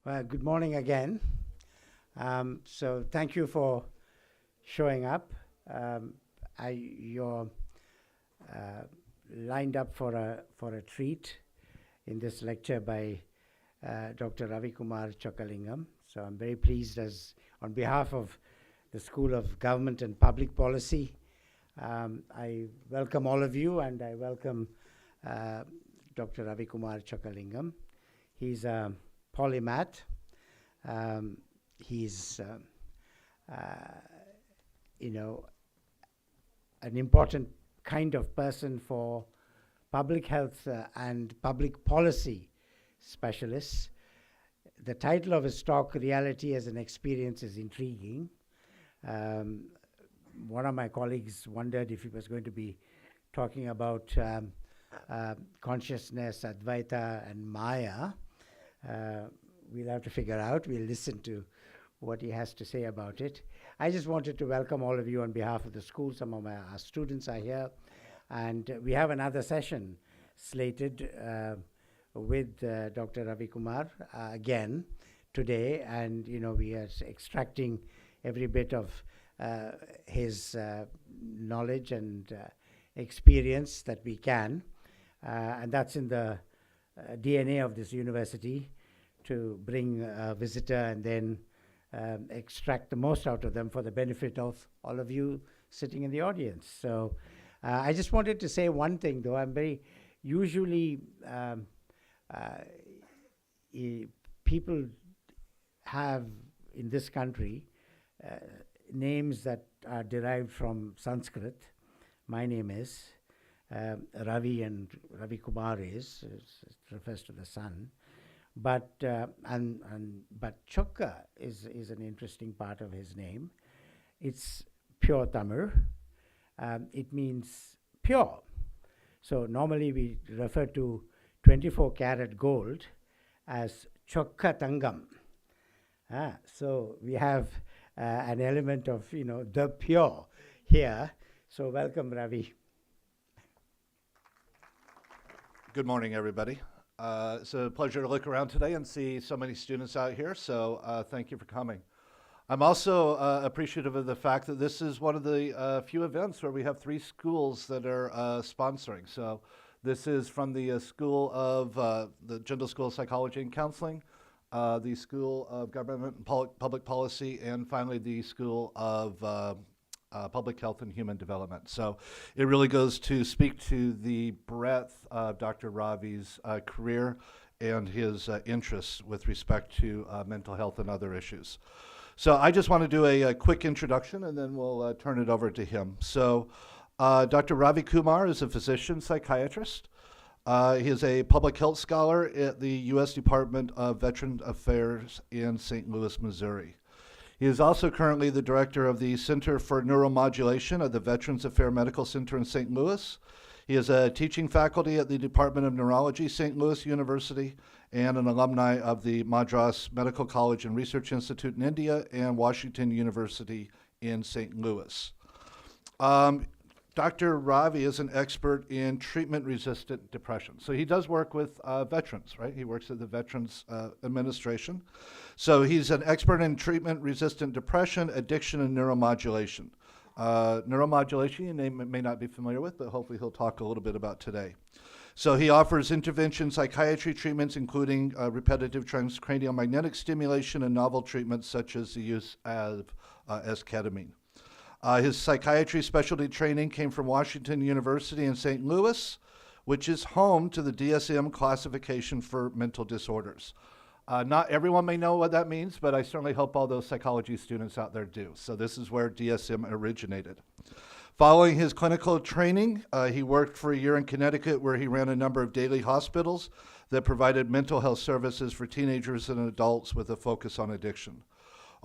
Well, good morning again. So thank you for showing up. You're lined up for a treat in this lecture by Dr. Ravikumar Chockalingam. So I'm very pleased, as on behalf of the School of Government and Public Policy, I welcome all of you, and I welcome Dr. Ravikumar Chockalingam. He's a polymath. He's an important kind of person for public health and public policy specialists. The title of his talk, Reality as an Experience, is intriguing. One of my colleagues wondered if he was going to be talking about consciousness, Advaita, and Maya. We'll have to figure out. We'll listen to what he has to say about it. I just wanted to welcome all of you on behalf of the school. Some of our students are here. And we have another session slated with Dr. Ravikumar again today. And, we are extracting every bit of his knowledge and experience that we can. And that's in the DNA of this university, to bring a visitor and then extract the most out of them for the benefit of all of you sitting in the audience. So I just wanted to say one thing, though. I'm very usually people have in this country names that are derived from Sanskrit. My name is Ravi, and Ravi Kumar is, it refers to the sun. But Chokka is an interesting part of his name. It's pure Tamil. It means pure. So normally we refer to 24-karat gold as Chokka Tangam. So we have an element of the pure here. So welcome, Ravi. Good morning, everybody. It's a pleasure to look around today and see so many students out here, so thank you for coming. I'm also appreciative of the fact that this is one of the few events where we have 3 schools that are sponsoring. So this is from the School of, the Jindal School of Psychology and Counseling, the School of Government and Public Policy, and finally the School of Public Health and Human Development. So it really goes to speak to the breadth of Dr. Ravi's career and his interests with respect to mental health and other issues. So I just want to do a quick introduction, and then we'll turn it over to him. So Dr. Ravikumar is a physician psychiatrist. He is a public health scholar at the U.S. Department of Veterans Affairs in St. Louis, Missouri. He is also currently the director of the Center for Neuromodulation at the Veterans Affairs Medical Center in St. Louis. He is a teaching faculty at the Department of Neurology, St. Louis University, and an alumni of the Madras Medical College and Research Institute in India and Washington University in St. Louis. Dr. Ravi is an expert in treatment-resistant depression. So he does work with veterans, right? He works at the Veterans Administration. So he's an expert in treatment-resistant depression, addiction, and neuromodulation. Neuromodulation, you may not be familiar with, but hopefully he'll talk a little bit about today. So he offers intervention psychiatry treatments, including repetitive transcranial magnetic stimulation and novel treatments such as the use of esketamine. His psychiatry specialty training came from Washington University in St. Louis, which is home to the DSM classification for mental disorders. Not everyone may know what that means, but I certainly hope all those psychology students out there do. So this is where DSM originated. Following his clinical training, he worked for a year in Connecticut, where he ran a number of daily hospitals that provided mental health services for teenagers and adults with a focus on addiction.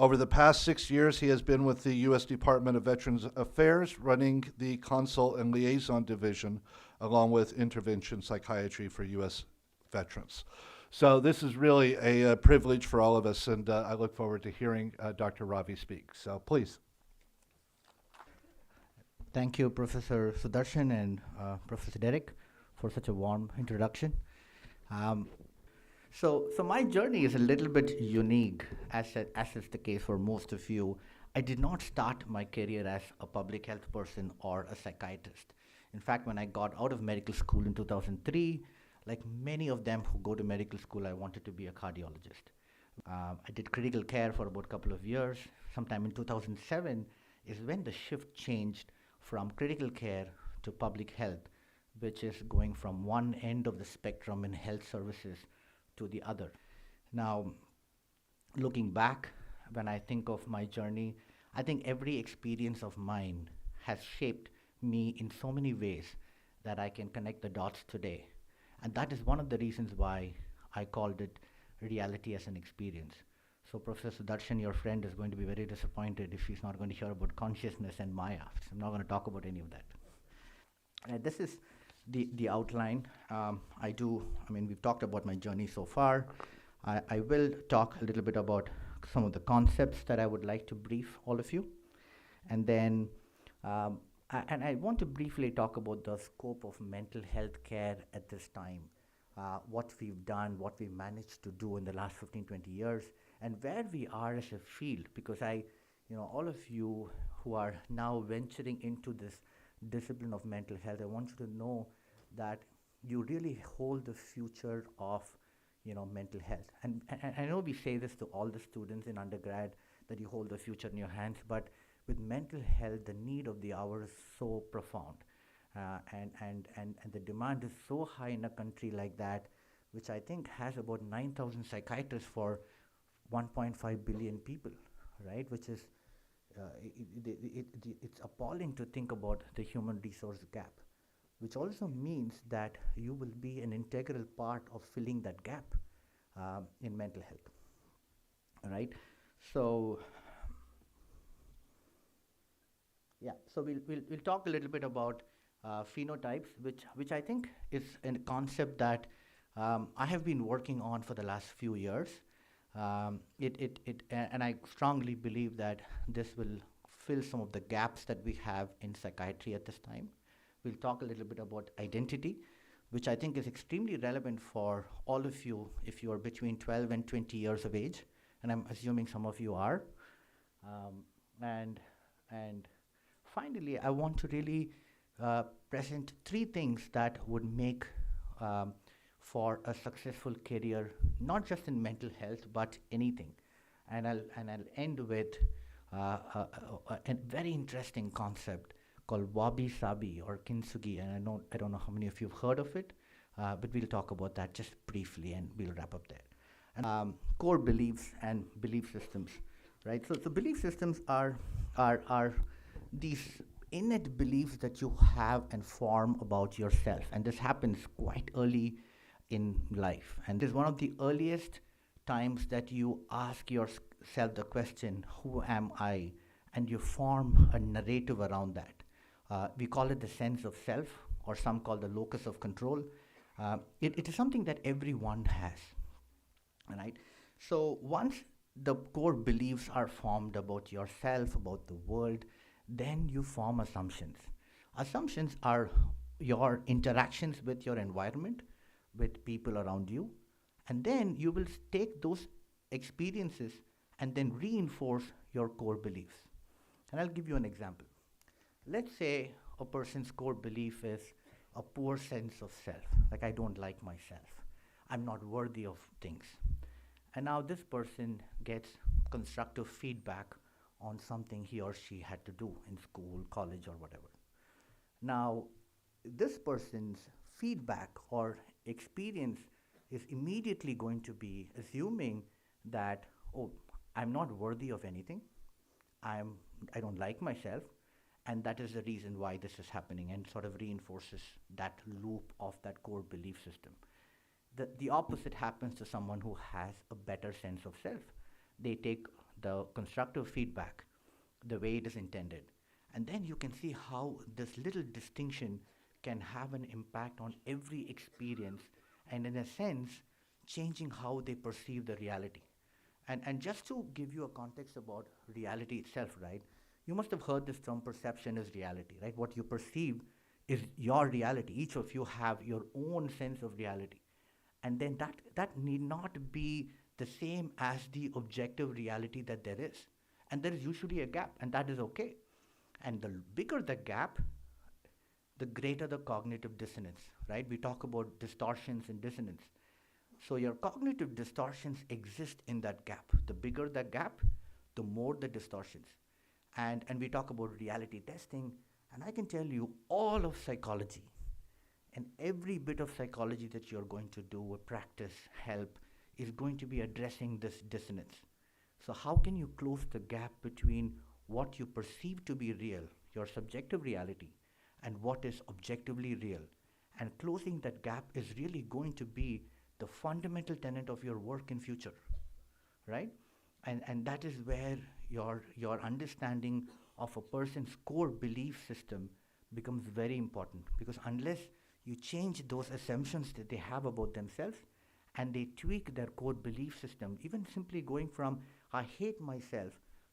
Over the past 6 years, he has been with the U.S. Department of Veterans Affairs, running the Consult and Liaison Division, along with intervention psychiatry for U.S. veterans. So this is really a privilege for all of us, and I look forward to hearing Dr. Ravi speak. So please. Thank you, Professor Sudarshan and Professor Derek, for such a warm introduction. So my journey is a little bit unique, as is the case for most of you. I did not start my career as a public health person or a psychiatrist. In fact, when I got out of medical school in 2003, like many of them who go to medical school, I wanted to be a cardiologist. I did critical care for about a couple of years. Sometime in 2007 is when the shift changed from critical care to public health, which is going from one end of the spectrum in health services to the other. Now, looking back, when I think of my journey, I think every experience of mine has shaped me in so many ways that I can connect the dots today. And that is one of the reasons why I called it reality as an experience. So Professor Darshan, your friend, is going to be very disappointed if he's not going to hear about consciousness and Maya. So I'm not going to talk about any of that. This is the outline. We've talked about my journey so far. I will talk a little bit about some of the concepts that I would like to brief all of you. And then, I want to briefly talk about the scope of mental health care at this time, what we've done, what we've managed to do in the last 15, 20 years, and where we are as a field, because all of you who are now venturing into this discipline of mental health, I want you to know that you really hold the future of mental health. And I know we say this to all the students in undergrad, that you hold the future in your hands, but with mental health, the need of the hour is so profound. And the demand is so high in a country like that, which I think has about 9,000 psychiatrists for 1.5 billion people, right? Which is, it's appalling to think about the human resource gap, which also means that you will be an integral part of filling that gap in mental health. All right. So we'll talk a little bit about phenotypes, which I think is a concept that I have been working on for the last few years. And I strongly believe that this will fill some of the gaps that we have in psychiatry at this time. We'll talk a little bit about identity, which I think is extremely relevant for all of you if you are between 12 and 20 years of age, and I'm assuming some of you are. And finally, I want to really present three things that would make for a successful career, not just in mental health, but anything. And I'll end with a very interesting concept called wabi-sabi or kintsugi, and I don't know how many of you have heard of it, but we'll talk about that just briefly, and we'll wrap up there. And core beliefs and belief systems, right? So belief systems are these innate beliefs that you have and form about yourself, and this happens quite early in life. And this is one of the earliest times that you ask yourself the question, who am I? And you form a narrative around that. We call it the sense of self, or some call the locus of control. It is something that everyone has, right? So once the core beliefs are formed about yourself, about the world, then you form assumptions. Assumptions are your interactions with your environment, with people around you, and then you will take those experiences and then reinforce your core beliefs. And I'll give you an example. Let's say a person's core belief is a poor sense of self, like I don't like myself, I'm not worthy of things. And now this person gets constructive feedback on something he or she had to do in school, college, or whatever. Now, this person's feedback or experience is immediately going to be assuming that, oh, I'm not worthy of anything, I don't like myself, and that is the reason why this is happening, and sort of reinforces that loop of that core belief system. The opposite happens to someone who has a better sense of self. They take the constructive feedback the way it is intended, and then you can see how this little distinction can have an impact on every experience, and in a sense, changing how they perceive the reality. And just to give you a context about reality itself, right? You must have heard this term, perception is reality, right? What you perceive is your reality. Each of you have your own sense of reality. And then that need not be the same as the objective reality that there is. And there is usually a gap, and that is okay. And the bigger the gap, the greater the cognitive dissonance, right? We talk about distortions and dissonance. So your cognitive distortions exist in that gap. The bigger the gap, the more the distortions. And we talk about reality testing, and I can tell you all of psychology and every bit of psychology that you're going to do or practice, help, is going to be addressing this dissonance. So how can you close the gap between what you perceive to be real, your subjective reality, and what is objectively real? And closing that gap is really going to be the fundamental tenet of your work in future, right? And that is where your understanding of a person's core belief system becomes very important, because unless you change those assumptions that they have about themselves and they tweak their core belief system, even simply going from I hate myself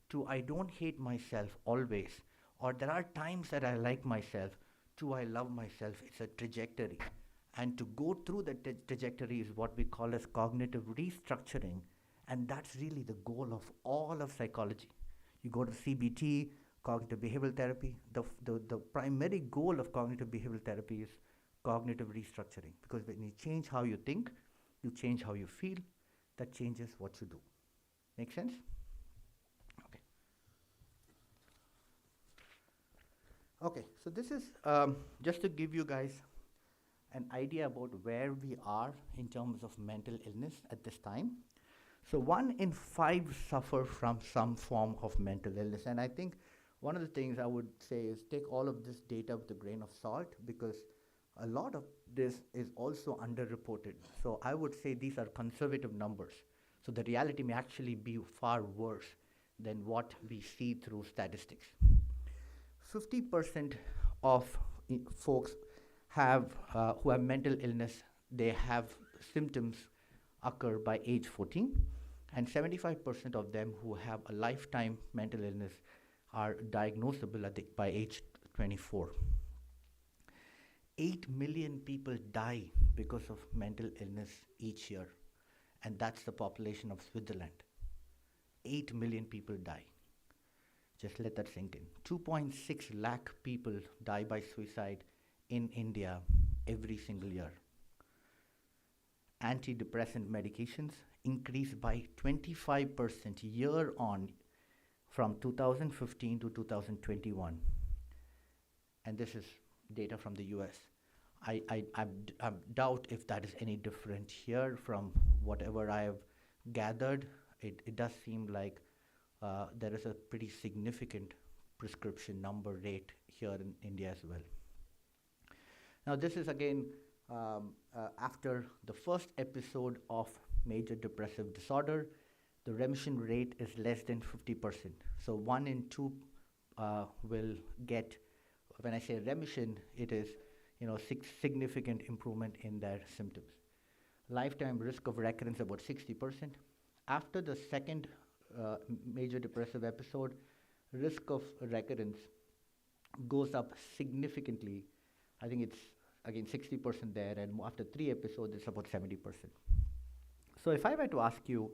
to I don't hate myself always, or there are times that I like myself, to I love myself, it's a trajectory. And to go through that trajectory is what we call as cognitive restructuring, and that's really the goal of all of psychology. You go to CBT, cognitive behavioral therapy, the primary goal of cognitive behavioral therapy is cognitive restructuring, because when you change how you think, you change how you feel, that changes what you do. Make sense? Okay. Okay, so this is just to give you guys an idea about where we are in terms of mental illness at this time. So 1 in 5 suffer from some form of mental illness. And I think one of the things I would say is take all of this data with a grain of salt, because a lot of this is also underreported. So I would say these are conservative numbers. So the reality may actually be far worse than what we see through statistics. 50% of folks who have mental illness, they have symptoms occur by age 14, and 75% of them who have a lifetime mental illness are diagnosable by age 24. 8 million people die because of mental illness each year, and that's the population of Switzerland. 8 million people die. Just let that sink in. 2.6 lakh people die by suicide in India every single year. Antidepressant medications increase by 25% year on from 2015 to 2021. And this is data from the US. I doubt if that is any different here from whatever I have gathered. It does seem like there is a pretty significant prescription number rate here in India as well. Now this is again after the first episode of major depressive disorder. The remission rate is less than 50%. So 1 in 2 will get, when I say remission, it is significant improvement in their symptoms. Lifetime risk of recurrence about 60%. After the second major depressive episode, risk of recurrence goes up significantly. I think it's again 60% there, and after 3 episodes, it's about 70%. So if I were to ask you,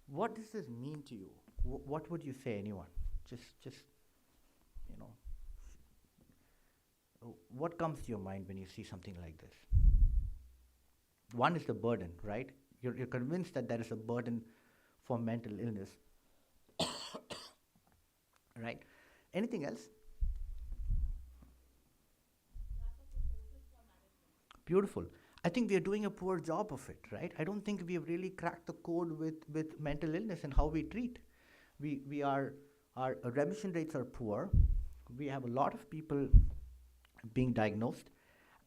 what does this mean to you? What would you say, anyone? Just what comes to your mind when you see something like this? One is the burden, right? You're convinced that there is a burden for mental illness, right? Anything else? Beautiful. I think we are doing a poor job of it, right? I don't think we have really cracked the code with mental illness and how we treat. Our remission rates are poor. We have a lot of people being diagnosed,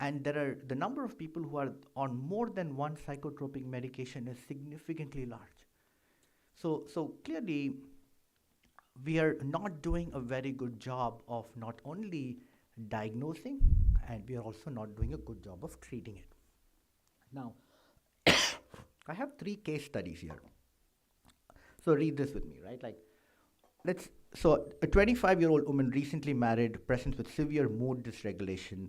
and the number of people who are on more than one psychotropic medication is significantly large. So clearly, we are not doing a very good job of not only diagnosing, and we are also not doing a good job of treating it. Now, I have 3 case studies here. So read this with me, right? So a 25-year-old woman recently married, presents with severe mood dysregulation,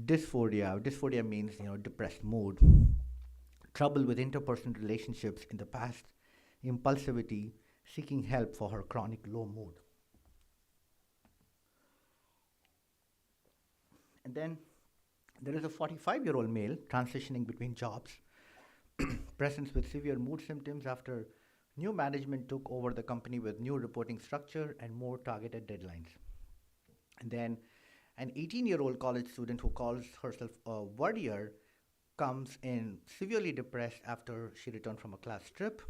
dysphoria. Dysphoria means, depressed mood. trouble with interpersonal relationships in the past, impulsivity, seeking help for her chronic low mood. And then there is a 45-year-old male transitioning between jobs, presents with severe mood symptoms after new management took over the company with new reporting structure and more targeted deadlines. And then an 18-year-old college student who calls herself a worrier comes in severely depressed after she returned from a class trip.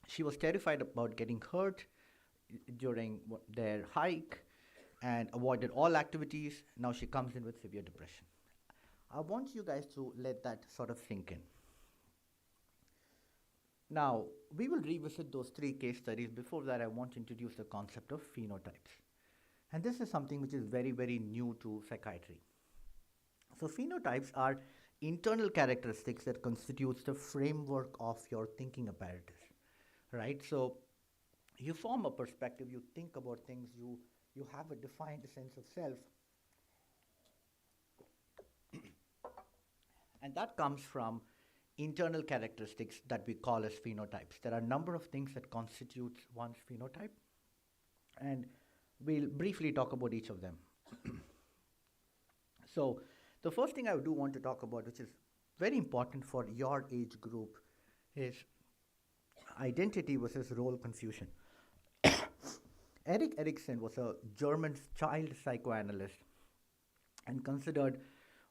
She was terrified about getting hurt during their hike and avoided all activities. Now she comes in with severe depression. I want you guys to let that sort of sink in. Now, we will revisit those three case studies. Before that, I want to introduce the concept of phenotypes. And this is something which is very, very new to psychiatry. So phenotypes are internal characteristics that constitutes the framework of your thinking apparatus, right? So you form a perspective, you think about things, you have a defined sense of self. And that comes from internal characteristics that we call as phenotypes. There are a number of things that constitutes one's phenotype, and we'll briefly talk about each of them. So the first thing I do want to talk about, which is very important for your age group, is identity versus role confusion. Erik Erikson was a German child psychoanalyst and considered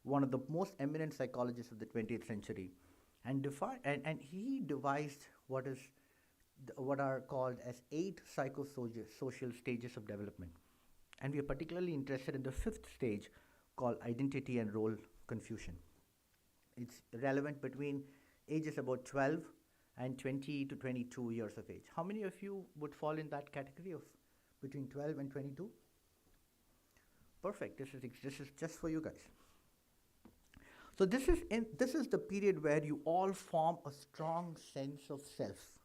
one of the most eminent psychologists of the 20th century. And he devised what are called as 8 psychosocial stages of development. And we are particularly interested in the 5th stage called identity and role confusion. It's relevant between ages about 12 and 20 to 22 years of age. How many of you would fall in that category of between 12 and 22? Perfect. This is just for you guys. So this is the period where you all form a strong sense of self.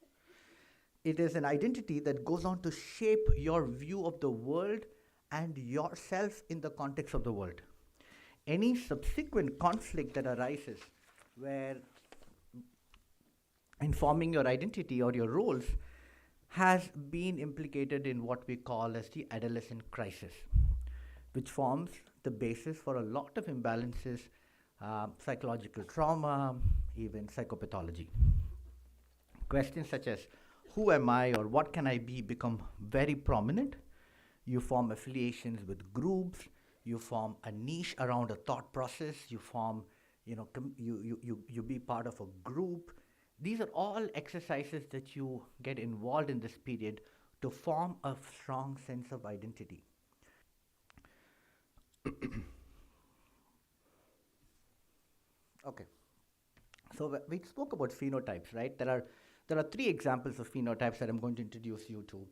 It is an identity that goes on to shape your view of the world and yourself in the context of the world. Any subsequent conflict that arises where in forming your identity or your roles has been implicated in what we call as the adolescent crisis, which forms the basis for a lot of imbalances, psychological trauma, even psychopathology. Questions such as who am I or what can I be become very prominent. You form affiliations with groups, you form a niche around a thought process, you form, you be part of a group. These are all exercises that you get involved in this period to form a strong sense of identity. Okay, so we spoke about phenotypes, right? There are 3 examples of phenotypes that I'm going to introduce you to.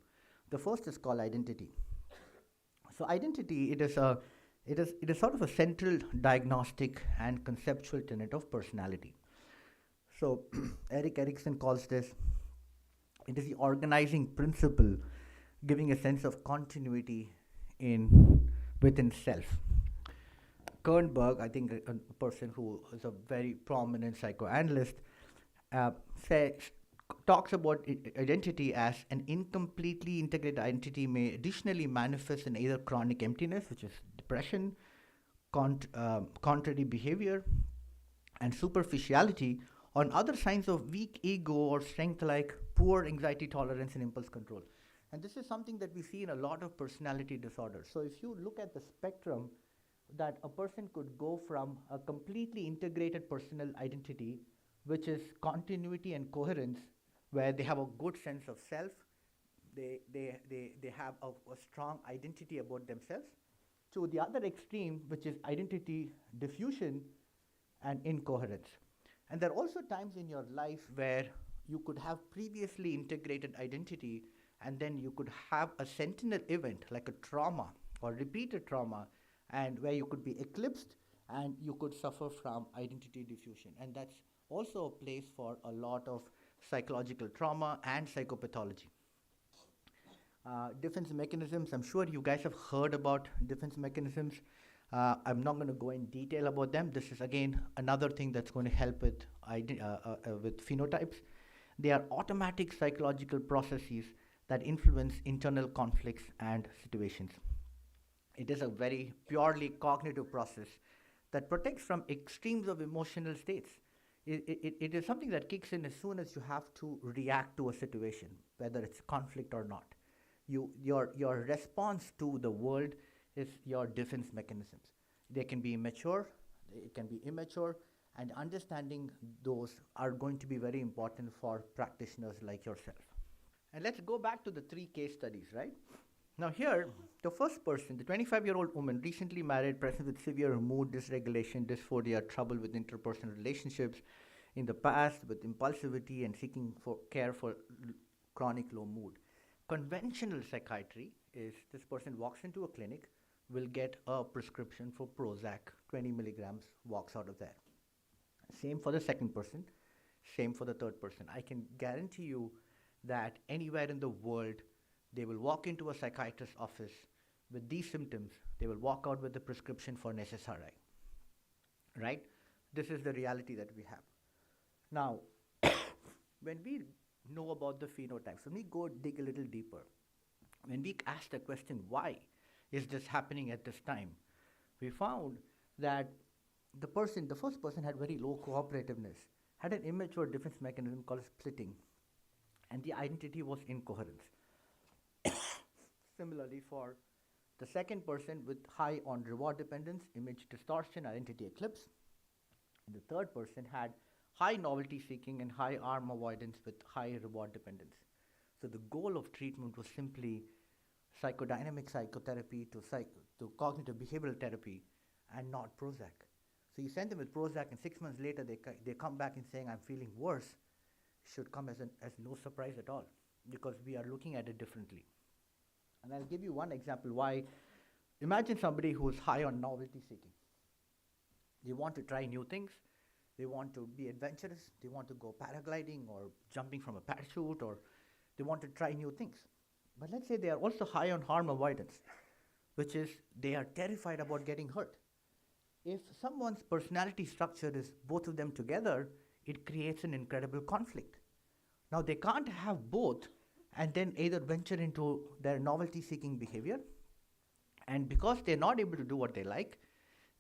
The first is called identity. So identity, it is sort of a central diagnostic and conceptual tenet of personality. So Erik Erikson calls this, it is the organizing principle giving a sense of continuity within self. Kernberg, I think a person who is a very prominent psychoanalyst, talks about identity as an incompletely integrated identity may additionally manifest in either chronic emptiness, which is depression, contrary behavior, and superficiality, on other signs of weak ego or strength like poor anxiety tolerance and impulse control. And this is something that we see in a lot of personality disorders. So if you look at the spectrum, that a person could go from a completely integrated personal identity, which is continuity and coherence, where they have a good sense of self, they have a strong identity about themselves, to the other extreme, which is identity diffusion and incoherence. And there are also times in your life where you could have previously integrated identity, and then you could have a sentinel event like a trauma or repeated trauma, and where you could be eclipsed and you could suffer from identity diffusion. And that's also a place for a lot of psychological trauma and psychopathology. Defense mechanisms, I'm sure you guys have heard about defense mechanisms. I'm not going to go in detail about them. This is again another thing that's going to help with phenotypes. They are automatic psychological processes that influence internal conflicts and situations. It is a very purely cognitive process that protects from extremes of emotional states. It is something that kicks in as soon as you have to react to a situation, whether it's conflict or not. Your response to the world is your defense mechanisms. They can be mature, it can be immature, and understanding those are going to be very important for practitioners like yourself. And let's go back to the 3 case studies, right? Now here, the first person, the 25-year-old woman, recently married, present with severe mood dysregulation, dysphoria, trouble with interpersonal relationships, in the past with impulsivity and seeking for care for chronic low mood. Conventional psychiatry is this person walks into a clinic, will get a prescription for Prozac, 20 milligrams, walks out of there. Same for the second person, same for the third person. I can guarantee you that anywhere in the world, they will walk into a psychiatrist's office with these symptoms, they will walk out with a prescription for an SSRI, right? This is the reality that we have. Now, when we know about the phenotypes, when we go dig a little deeper, when we ask the question, why is this happening at this time, we found that the first person had very low cooperativeness, had an immature defense mechanism called splitting, and the identity was incoherence. Similarly, for the second person with high on reward dependence, image distortion, identity eclipse, and the third person had high novelty seeking and high harm avoidance with high reward dependence. So the goal of treatment was simply psychodynamic psychotherapy to cognitive behavioral therapy and not Prozac. So you send them with Prozac and 6 months later they come back and saying, I'm feeling worse, should come as no surprise at all, because we are looking at it differently. And I'll give you one example why. Imagine somebody who is high on novelty seeking. They want to try new things. They want to be adventurous. They want to go paragliding or jumping from a parachute, or they want to try new things. But let's say they are also high on harm avoidance, which is they are terrified about getting hurt. If someone's personality structure is both of them together, it creates an incredible conflict. Now they can't have both and then either venture into their novelty-seeking behavior, and because they're not able to do what they like,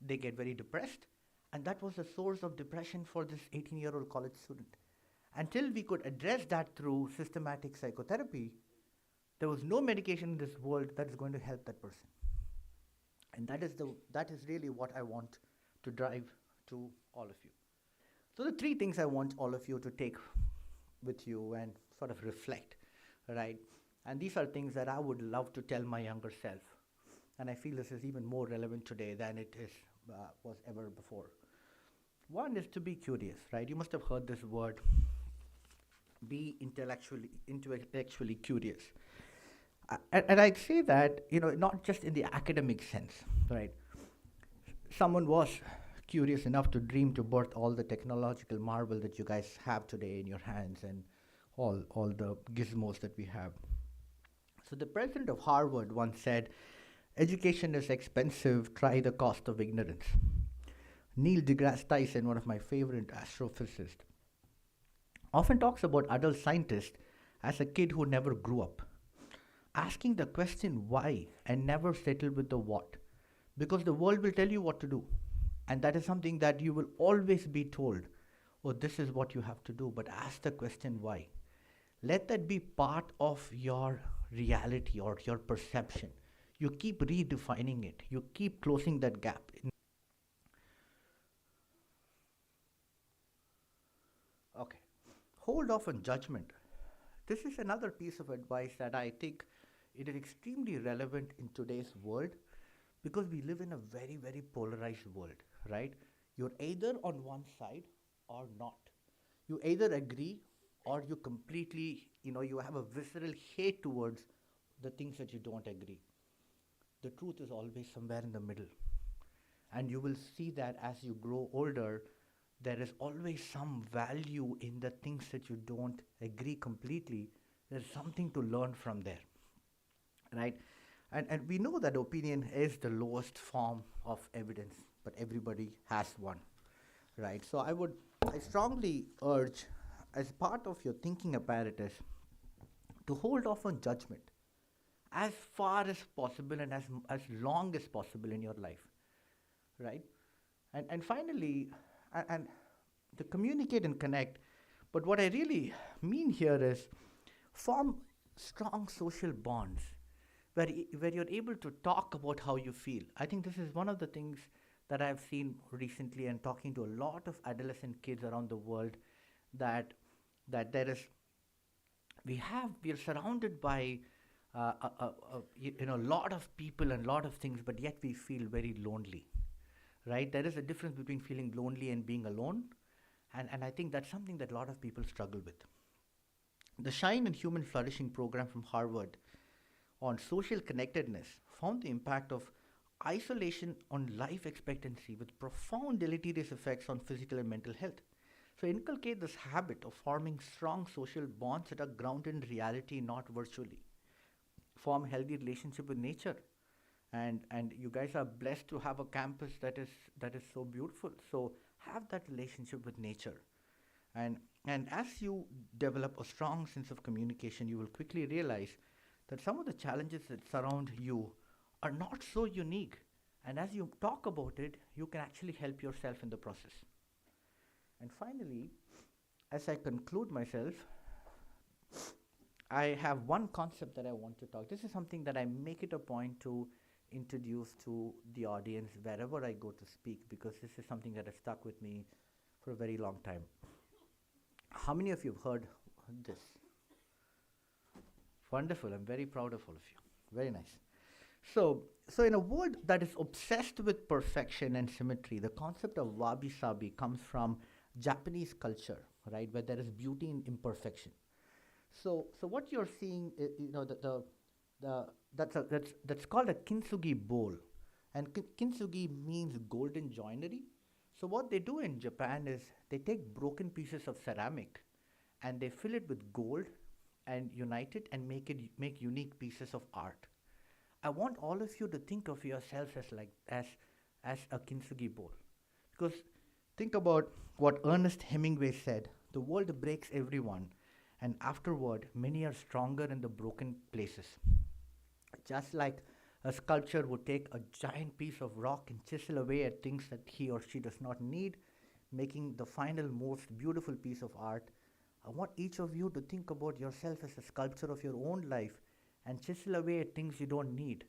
they get very depressed, and that was the source of depression for this 18-year-old college student. Until we could address that through systematic psychotherapy, there was no medication in this world that is going to help that person. And that is really what I want to drive to all of you. So the 3 things I want all of you to take with you and sort of reflect, right? And these are things that I would love to tell my younger self. And I feel this is even more relevant today than it was ever before. One is to be curious, right? You must have heard this word, be intellectually curious. And I'd say that, not just in the academic sense, right? Someone was curious enough to dream to birth all the technological marvel that you guys have today in your hands and all the gizmos that we have. So the president of Harvard once said, education is expensive, try the cost of ignorance. Neil deGrasse Tyson, one of my favorite astrophysicists, often talks about adult scientists as a kid who never grew up, asking the question why and never settle with the what, because the world will tell you what to do, and that is something that you will always be told, oh, this is what you have to do, but ask the question why. Let that be part of your reality or your perception. You keep redefining it. You keep closing that gap. Okay. Hold off on judgment. This is another piece of advice that I think it is extremely relevant in today's world, because we live in a very, very polarized world, right? You're either on one side or not. You either agree or you completely, you have a visceral hate towards the things that you don't agree. The truth is always somewhere in the middle. And you will see that as you grow older, there is always some value in the things that you don't agree completely. There's something to learn from there, right? And we know that opinion is the lowest form of evidence, but everybody has one, right? So I strongly urge, as part of your thinking apparatus, to hold off on judgment as far as possible and as long as possible in your life, right? And finally, and to communicate and connect, but what I really mean here is form strong social bonds where you're able to talk about how you feel. I think this is one of the things that I've seen recently and talking to a lot of adolescent kids around the world, that there is we are surrounded by a lot of people and lot of things, but yet we feel very lonely, right? There is a difference between feeling lonely and being alone, and I think that's something that a lot of people struggle with. The Shine and Human Flourishing program from Harvard on social connectedness found the impact of isolation on life expectancy with profound deleterious effects on physical and mental health. So inculcate this habit of forming strong social bonds that are grounded in reality, not virtually. Form healthy relationship with nature. And you guys are blessed to have a campus that is so beautiful. So have that relationship with nature. And as you develop a strong sense of communication, you will quickly realize that some of the challenges that surround you are not so unique. And as you talk about it, you can actually help yourself in the process. And finally, as I conclude myself, I have one concept that I want to talk. This is something that I make it a point to introduce to the audience wherever I go to speak, because this is something that has stuck with me for a very long time. How many of you have heard this? Wonderful. I'm very proud of all of you. Very nice. So in a world that is obsessed with perfection and symmetry, the concept of wabi-sabi comes from Japanese culture, right, where there is beauty in imperfection. So what you're seeing, that's called a kintsugi bowl, and kintsugi means golden joinery. So what they do in Japan is they take broken pieces of ceramic and they fill it with gold and unite it and make unique pieces of art. I want all of you to think of yourselves as a kintsugi bowl, because think about what Ernest Hemingway said: the world breaks everyone, and afterward many are stronger in the broken places. Just like a sculptor would take a giant piece of rock and chisel away at things that he or she does not need, making the final most beautiful piece of art, I want each of you to think about yourself as a sculptor of your own life and chisel away at things you don't need.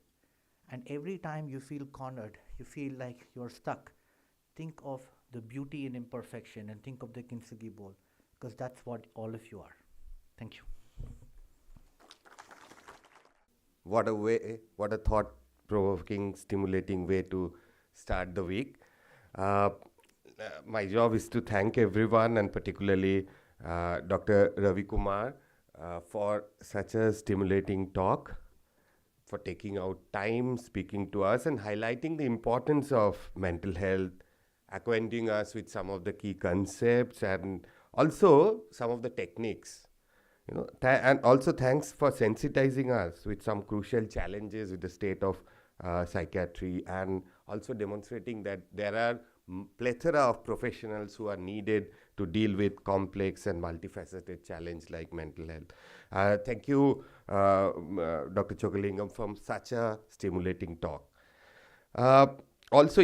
And every time you feel cornered, you feel like you're stuck, think of the beauty in imperfection and think of the kintsugi bowl, because that's what all of you are. Thank you. What a thought-provoking, stimulating way to start the week. My job is to thank everyone, and particularly Dr. Ravikumar for such a stimulating talk, for taking out time, speaking to us, and highlighting the importance of mental health, acquainting us with some of the key concepts, and also some of the techniques. And also thanks for sensitizing us with some crucial challenges with the state of psychiatry, and also demonstrating that there are plethora of professionals who are needed to deal with complex and multifaceted challenge like mental health. Thank you, Dr. Chockalingam, for such a stimulating talk. Also,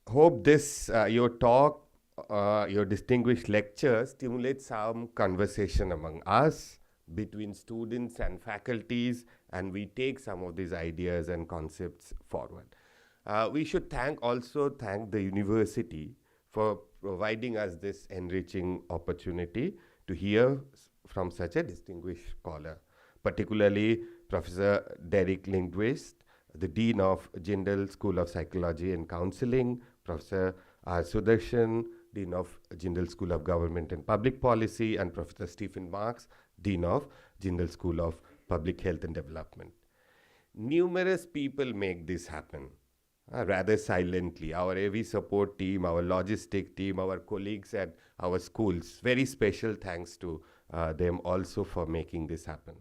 hope this your talk, your distinguished lecture stimulates some conversation among us, between students and faculties, and we take some of these ideas and concepts forward. We should thank the university for providing us this enriching opportunity to hear from such a distinguished scholar, particularly Professor Derek Lindquist, the Dean of Jindal School of Psychology and Counseling, Professor R. Sudarshan, Dean of Jindal School of Government and Public Policy, and Professor Stephen Marks, Dean of Jindal School of Public Health and Development. Numerous people make this happen, rather silently. Our AV support team, our logistic team, our colleagues at our schools. Very special thanks to them also for making this happen.